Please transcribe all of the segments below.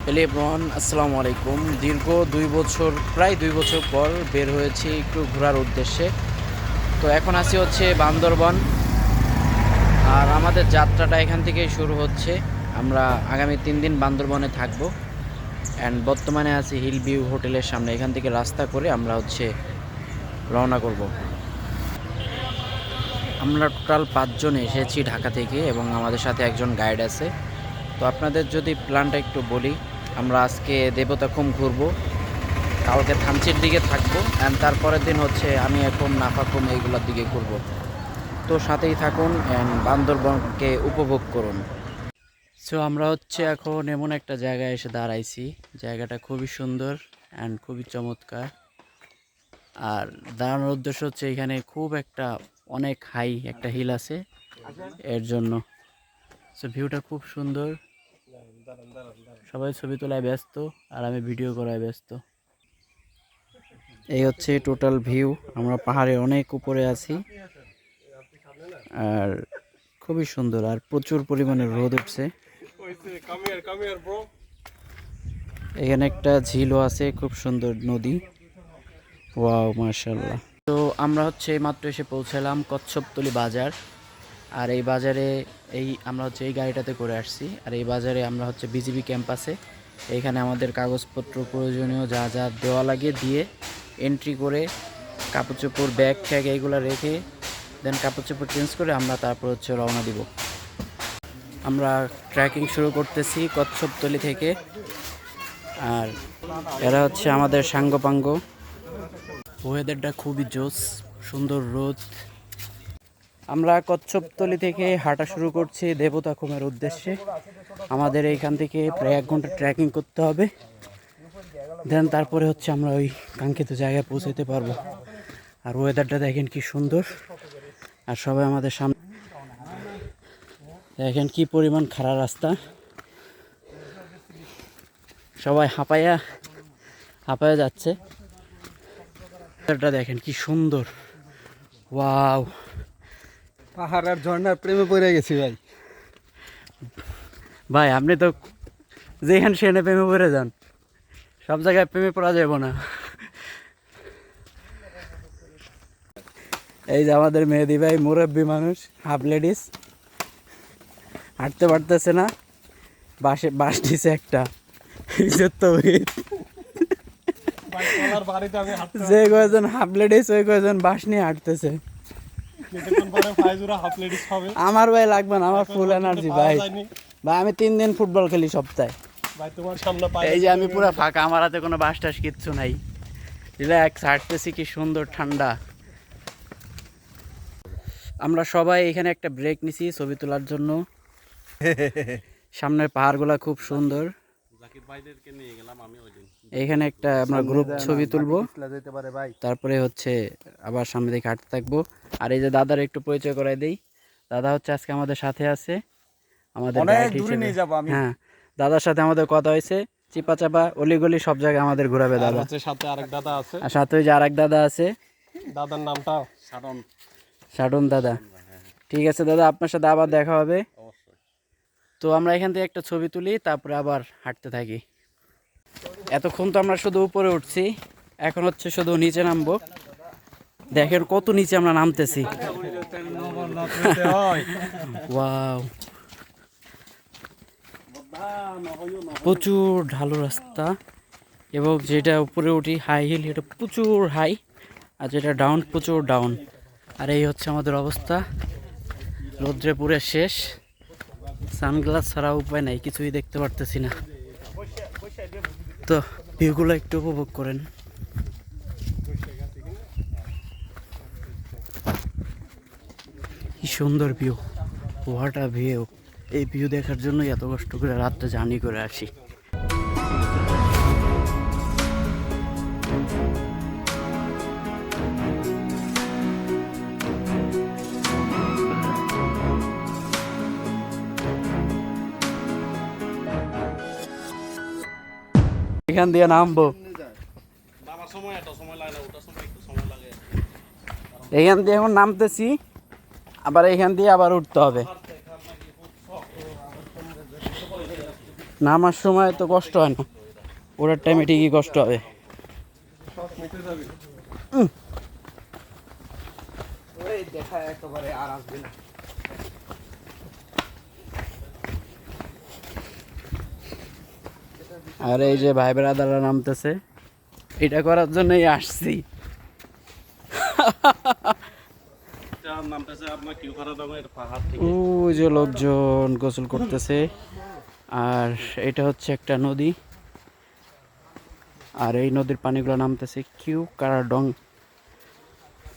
Hello everyone, আসসালামু আলাইকুম। দীর্ঘ প্রায় 2 বছর পর বের হয়েছি একটু ঘোরার উদ্দেশ্যে। তো এখন আছি হচ্ছে বান্দরবন, আর আমাদের যাত্রাটা এখান থেকেই শুরু হচ্ছে। আমরা আগামী 3 দিন বান্দরবনে থাকবো অ্যান্ড বর্তমানে আছি হিল ভিউ হোটেলের সামনে। এখান থেকে রাস্তা করে আমরা হচ্ছে রওনা করব। আমরা টোটাল 5 জন এসেছি ঢাকা থেকে এবং আমাদের সাথে একজন গাইড আছে। তো আপনাদের যদি প্ল্যানটা একটু বলি, আমরা আজকে দেবতাখুম ঘুরবো, কালকে থানচির দিকে থাকবো অ্যান্ড তারপরের দিন হচ্ছে আমি এখন নাফাখুম এইগুলোর দিকে ঘুরবো। তো সাথেই থাকুন অ্যান্ড বান্দরবনকে উপভোগ করুন। সো আমরা হচ্ছে এখন এমন একটা জায়গায় এসে দাঁড়াইছি, জায়গাটা খুবই সুন্দর অ্যান্ড খুবই চমৎকার। আর দাঁড়ানোর উদ্দেশ্য হচ্ছে এখানে খুব অনেক হাই একটা হিল আছে, এর জন্য। সো ভিউটা খুব সুন্দর, সবাই ছবি তোলায় ব্যস্ত আর আমি ভিডিও করায় ব্যস্ত। এই হচ্ছে টোটাল ভিউ। আমরা পাহাড়ের অনেক উপরে আছি আর খুবই সুন্দর, আর প্রচুর পরিমাণে রোদ উঠছে। এখানে একটা ঝিলও আছে, খুব সুন্দর নদী। ওয়াও, মাশাআল্লাহ। তো আমরা হচ্ছে মাত্র এসে পৌঁছালাম কচ্ছপতলী বাজার। আর এই বাজারে আমরা হচ্ছে এই গাড়িটাতে করে আসছি। আর এই বাজারে আমরা হচ্ছে বিজিবি ক্যাম্পাসে, এইখানে আমাদের কাগজপত্র প্রয়োজনীয় যা যা দেওয়া লাগে দিয়ে এন্ট্রি করে কাপড় চোপড় ব্যাগ ট্যাগ এইগুলো রেখে দেন কাপড় চোপড় চেঞ্জ করে আমরা তারপর হচ্ছে রওনা দিব। আমরা ট্রেকিং শুরু করতেছি কচ্ছপতলী থেকে। আর এরা হচ্ছে আমাদের সাঙ্গপাঙ্গ। ওয়েদারটা খুবই জোস, সুন্দর রোদ। আমরা কচ্ছপতলী থেকে হাঁটা শুরু করছি দেবতাখুমের উদ্দেশ্যে। আমাদের এইখান থেকে প্রায় 1 ঘন্টা ট্রেকিং করতে হবে, দেন তারপরে হচ্ছে আমরা ওই কাঙ্ক্ষিত জায়গায় পৌঁছাতে পারবো। আর ওয়েদারটা দেখেন কি সুন্দর, আর সবাই আমাদের সামনে দেখেন কি পরিমাণ খারাপ রাস্তা, সবাই হাঁপায়া যাচ্ছে। ওয়েদারটা দেখেন কি সুন্দর, ওয়াও। পাহাড় আর ঝর্ণার প্রেমে পড়ে গেছি ভাই। ভাই আপনি তো যেখানে সেখানে প্রেমে পড়ে যান, সব জায়গায় প্রেমে পড়া যাবে না। এই যে আমাদের মেহেদি ভাই, মুরব্বী মানুষ, হাফ লেডিস, হাঁটতে পারতেছে না, বাস দিছে একটা। যে কয়জন হাফ লেডিস ওই কয়জন বাস নিয়ে হাঁটতেছে। আমার ভাই লাগবে না, আমার ফুল এনার্জি ভাই। ভাই আমি 3 দিন ফুটবল খেলি সপ্তাহে। এই যে আমি পুরো ফাঁকা, আমার হাতে কোনো বাস টাস কিচ্ছু নাই, রিল্যাক্স হাঁটতেছি, কি সুন্দর ঠান্ডা। আমরা সবাই এখানে একটা ব্রেক নিছি ছবি তোলার জন্য। সামনের পাহাড়গুলা খুব সুন্দর। এখানে একটা আমরা গ্রুপ ছবি তুলবো, তারপরে হচ্ছে আবার সামনে দিকে হাঁটতে থাকবো। আর এই যে দাদার একটু পরিচয় করাই দেই, দাদা হচ্ছে আজকে আমাদের সাথে আছে, আমাদের গাইড হিসেবে। হ্যাঁ, দাদার সাথে আমাদের কথা হয়েছে, চিপা চাপা অলিগলি সব জায়গায় আমাদের ঘোরাবে দাদা। সাথে আরেক দাদা আছে, আর সাথে ওই যে আরেক দাদা আছে, দাদার নামটা সাডন দাদা। ঠিক আছে দাদা, আপনার সাথে আবার দেখা হবে। তো আমরা এখান থেকে একটা ছবি তুলি, তারপরে আবার হাঁটতে থাকি। এতক্ষণ তো আমরা শুধু উপরে উঠছি, এখন হচ্ছে শুধু নিচে নামবো। দেখেন কত নিচে আমরা নামতেছি। ওয়াও, প্রচুর ঢালু রাস্তা, এবং যেটা উপরে উঠি হাই হিল, এটা প্রচুর হাই, আর যেটা ডাউন প্রচুর ডাউন। আর এই হচ্ছে আমাদের অবস্থা, রৌদ্রে পুরে শেষ, সানগ্লাস ছাড়া উপায় নাই, কিছুই দেখতে পারতেছি না। তো ভিউগুলো একটু উপভোগ করেন। কি সুন্দর ভিউ, হোয়াট আ ভিউ। এই ভিউ দেখার জন্যই এত কষ্ট করে রাতটা জার্নি করে আসি। এখান দিয়ে নামবো, এখান দিয়ে এখন নামতেছি, আবার এখান দিয়ে আবার উঠতে হবে। নামার সময় তো কষ্ট হয় না, ওটার টাইমে ঠিকই কষ্ট হবে। সব মিটে যাবে। দেখা একেবারে আর আসবে না। আর এই যে ভাই ব্রাদাররা নামতেছে, এটা করার জন্যই আসছি। ওই যে লোকজন গোসল করতেছে, আর এটা হচ্ছে একটা নদী, আর এই নদীর পানিগুলো নামতেছে কিউ কারাডং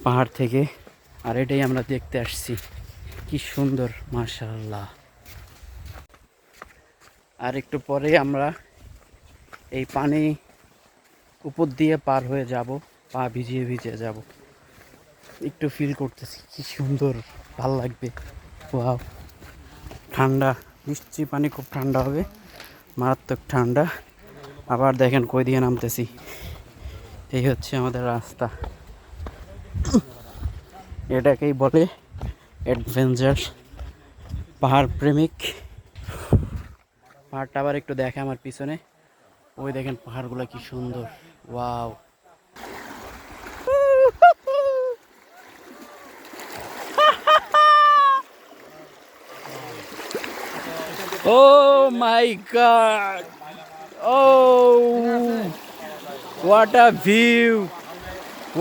পাহাড় থেকে, আর এটাই আমরা দেখতে আসছি। কি সুন্দর, মাশাআল্লাহ। আর একটু পরে আমরা এই পানি উপর দিয়ে পার হয়ে যাব, পা ভিজিয়ে ভিজিয়ে যাব। একটু ফিল করতেছি কি সুন্দর, ভাল লাগবে। ওয়াও, ঠান্ডা, নিশ্চয়ই পানি খুব ঠান্ডা হবে, মারাত্মক ঠান্ডা। আবার দেখেন কই দিয়ে নামতেছি, এই হচ্ছে আমাদের রাস্তা। এটাকেই বলে অ্যাডভেঞ্চার, পাহাড় প্রেমিক। পাহাড়টা আবার একটু দেখে আমার পিছনে, ওই দেখেন পাহাড়গুলো কি সুন্দর। Wow, oh my god, oh what a view,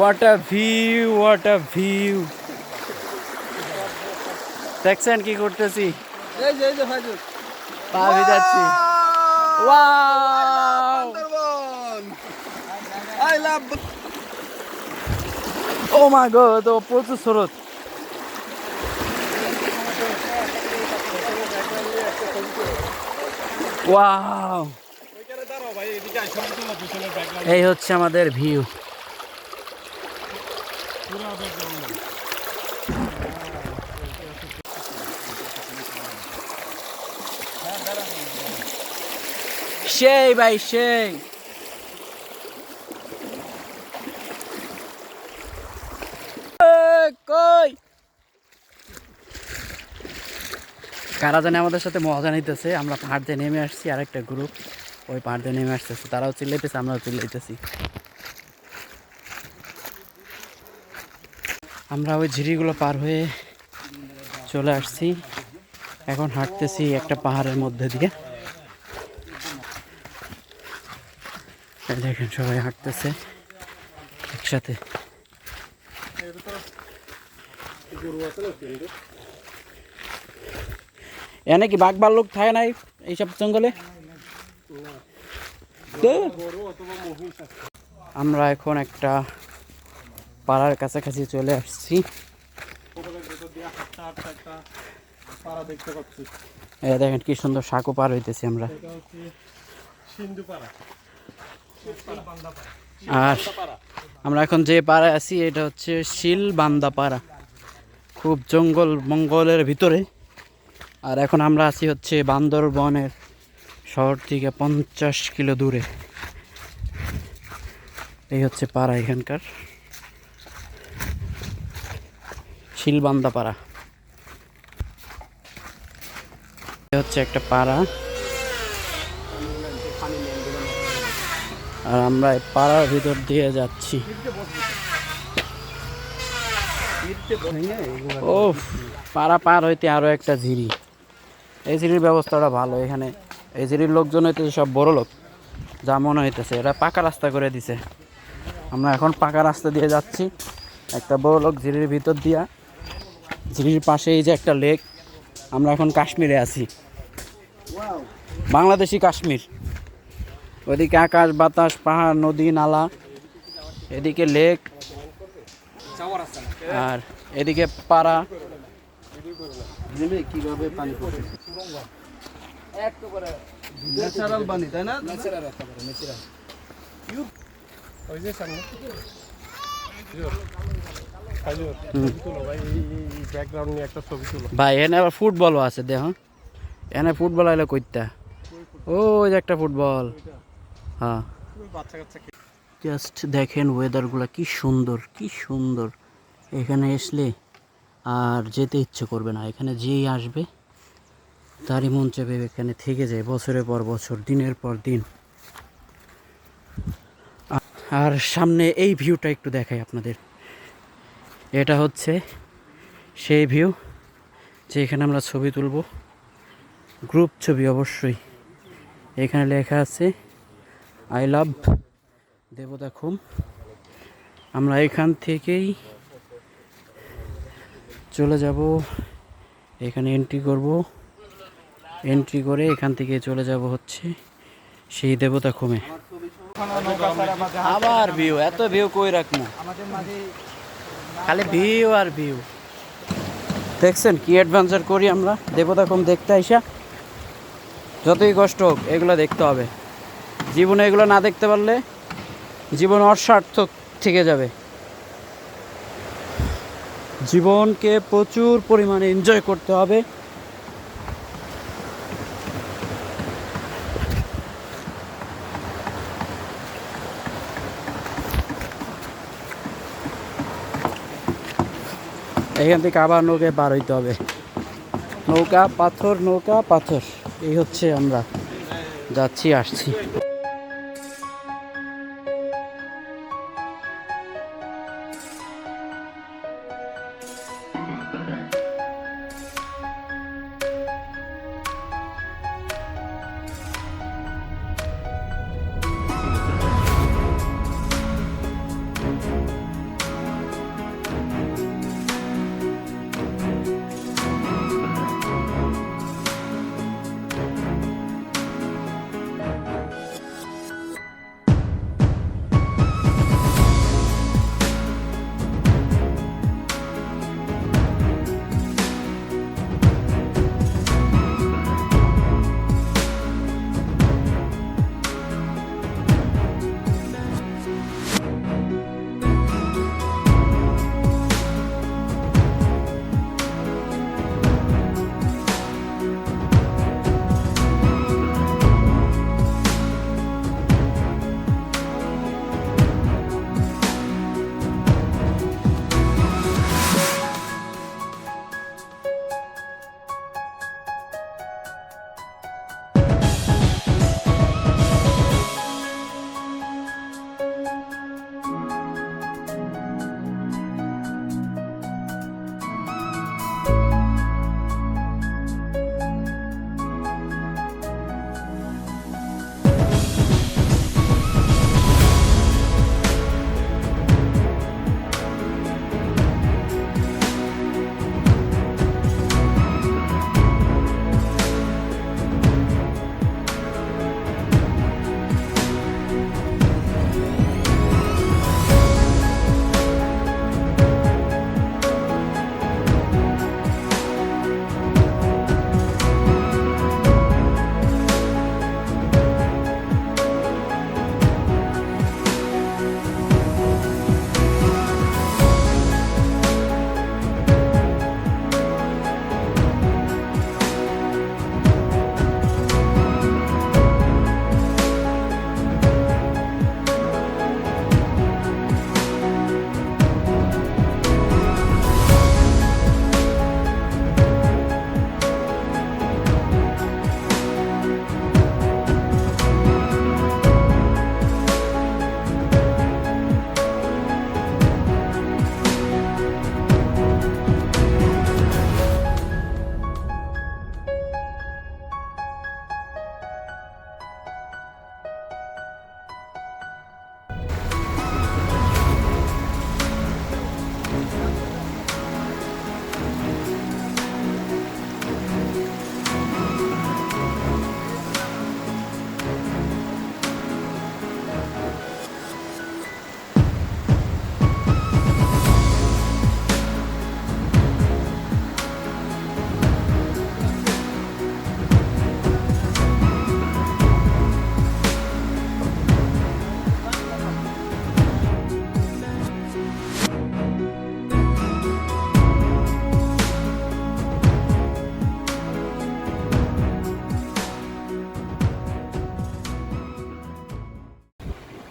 what a view, what a view। দেখছেন কি করতেছি, এই যে ভাইজু পা ভিজাচ্ছি। Wow, I love. ও মা গড, তো প্রচুর স্রোত। ওয়াও, এই হচ্ছে আমাদের ভিউ। সেই ভাই সেই, কই কারা জানে আমাদের সাথে মজা নিতেছে। আমরা পাহাড় দিয়ে নেমে আসছি, আর একটা গ্রুপ ওই পাহাড় দিয়ে নেমে আসতেছে, তারাও চিল্লাইতেছে, আমরাও চিল্লাইতেছি। আমরা ওই ঝিরিগুলো পার হয়ে চলে আসছি, এখন হাঁটতেছি একটা পাহাড়ের মধ্যে দিয়ে। দেখেন সবাই হাঁটতেছে একসাথে। এনে কি বাঘ ভাল্লুক থাকে নাই এইসব জঙ্গলে? আমরা এখন একটা পাড়ার কাছাকাছি চলে আসছি। দেখেন কি সুন্দর সাঁকো পার হইতেছি আমরা। আর আমরা এখন যে পাড়ায় আছি এটা হচ্ছে শিলবান্দা পাড়া, খুব জঙ্গল মঙ্গলের ভিতরে। আর এখন আমরা আছি হচ্ছে বান্দরবনের শহর থেকে 50 কিলো দূরে। এই হচ্ছে পাড়া, এখানকার শিলবান্দা পাড়া। হচ্ছে একটা পাড়া, আর আমরা এই পাড়ার ভিতর দিয়ে যাচ্ছি। ও, পাড়া পার হইতে আরো একটা ঝিরি। এই ঝিরির ব্যবস্থাটা ভালো এখানে। এই ঝিরির লোকজন হইতেছে সব বড় লোক, যা মনে হইতেছে। এরা পাকা রাস্তা করে দিছে, আমরা এখন পাকা রাস্তা দিয়ে যাচ্ছি। একটা বড় লোক ঝিরির ভিতর দিয়া, ঝিরির পাশে এই যে একটা লেক। আমরা এখন কাশ্মীরে আছি, বাংলাদেশি কাশ্মীর। ওইদিকে আকাশ বাতাস, পাহাড়, নদী নালা, এদিকে লেক, আর এদিকে পাড়া। কিভাবে পানি পড়ে, ন্যাচারাল পানি, তাই না? ভাই এনে আবার ফুটবলও আছে, দেখ এনে ফুটবল আইলে কইতা। ও যে একটা ফুটবল, হ্যাঁ। জাস্ট দেখেন ওয়েদারগুলো কি সুন্দর, কি সুন্দর। এখানে আসলে আর যেতে ইচ্ছে করবে না, এখানে যেই আসবে তারই মন চেপে এখানে থেকে যায় বছরের পর বছর, দিনের পর দিন। আর সামনে এই ভিউটা একটু দেখাই আপনাদের। এটা হচ্ছে সেই ভিউ যেখানে আমরা ছবি তুলব, গ্রুপ ছবি অবশ্যই। এখানে লেখা আছে আই লাভ দেবদাখুম। আমরা এখান থেকেই চলে যাব, এখানে এন্ট্রি করব, এন্ট্রি করে এখান থেকে চলে যাব হচ্ছে সেই দেবদাখুমে। আবার ভিউ, এত ভিউ কই রাখবো, খালি ভিউ আর ভিউ। দেখছেন কি অ্যাডভেঞ্চার করি আমরা দেবদাখুম দেখতে আইসা। যতই কষ্ট হোক এগুলো দেখতে হবে, জীবনে এগুলো না দেখতে পারলে জীবন অসার্থক থেকে যাবে। জীবনকে প্রচুর পরিমাণে এনজয় করতে হবে। এখান থেকে আবার নৌকায় পার হইতে হবে, নৌকা পাথর, নৌকা পাথর, এই হচ্ছে আমরা যাচ্ছি আসছি।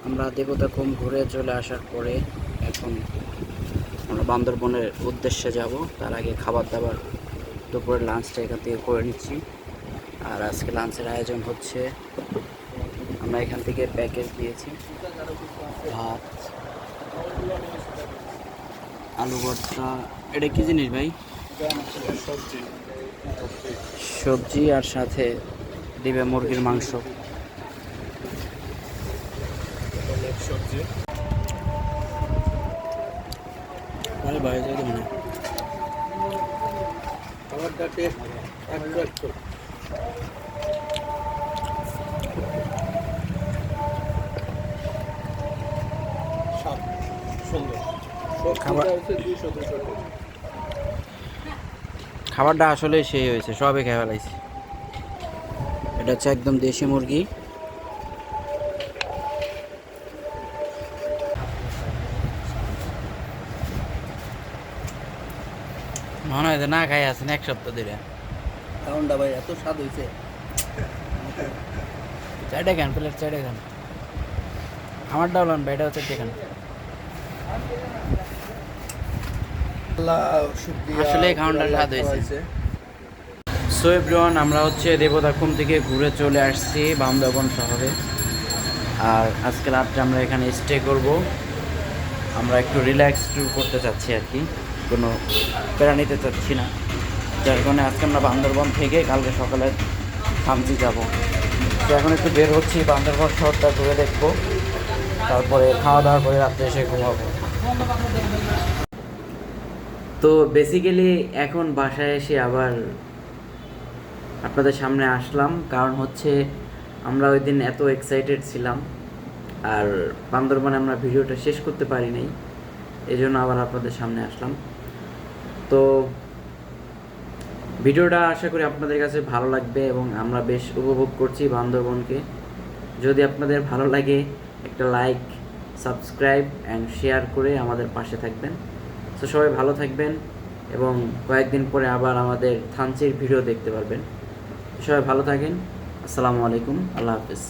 আমরা দেবদাখুম ঘুরে চলে আসার পরে এখন আমরা বান্দরবনের উদ্দেশ্যে যাব। তার আগে খাবার দাবার, দুপুরের লাঞ্চটা এখান থেকে করে নিচ্ছি। আর আজকে লাঞ্চের আয়োজন হচ্ছে, আমরা এখান থেকে প্যাকেজ দিয়েছি ভাত, আলু ভর্তা। এটা কি জিনিস ভাই? সবজি আর সাথে দিবে মুরগির মাংস। আরে ভাই যাই দেবো না। খাবারটা টেস্ট একটু স্বাদ সুন্দর। খাবার হচ্ছে 200 খাবারটা আসলে সেই হয়েছে, সবে খেয়ে ফেলাইছি। এটা হচ্ছে একদম দেশি মুরগি। মনে হয় যে না খাই আছেন এক সপ্তাহ ধরে। খাওয়ানটা ভাই এত স্বাদ হয়েছে। চারটে খান, প্লেট চারটে খান। আমার ডাউলান ভাই, এটা হচ্ছে খান। আসলে খাওয়ানটা স্বাদ হয়েছে। সো এভরিওয়ান, আমরা হচ্ছে দেবদাখুম থেকে ঘুরে চলে আসছি বান্দরবন শহরে। আর আজকে রাত্রে আমরা এখানে স্টে করব। আমরা একটু রিল্যাক্স ট্যুর করতে চাচ্ছি আর কি, কোনো প্যারা নিতে চাচ্ছি না। যার কারণে আজকে আমরা বান্দরবন থেকে কালকে সকালে থামচি যাব। তো এখন একটু বের হচ্ছি, বান্দরবন শহরটা ঘুরে দেখবো, তারপরে খাওয়া দাওয়া করে রাত্রে এসে ঘুমাবো। তো বেসিক্যালি এখন বাসায় এসে আবার আপনাদের সামনে আসলাম, কারণ হচ্ছে আমরা ওই দিন এত এক্সাইটেড ছিলাম আর বান্দরবানে আমরা ভিডিওটা শেষ করতে পারি নাই, এই জন্য আবার আপনাদের সামনে আসলাম। তো ভিডিওটা আশা করি আপনাদের কাছে ভালো লাগবে এবং আমরা বেশ উপভোগ করছি বান্দরবনকে। যদি আপনাদের ভালো লাগে একটা লাইক, সাবস্ক্রাইব অ্যান্ড শেয়ার করে আমাদের পাশে থাকবেন। তো সবাই ভালো থাকবেন এবং কয়েকদিন পরে আবার আমাদের থানচির ভিডিও দেখতে পারবেন। সবাই ভালো থাকেন। আসসালামু আলাইকুম, আল্লাহ হাফেজ।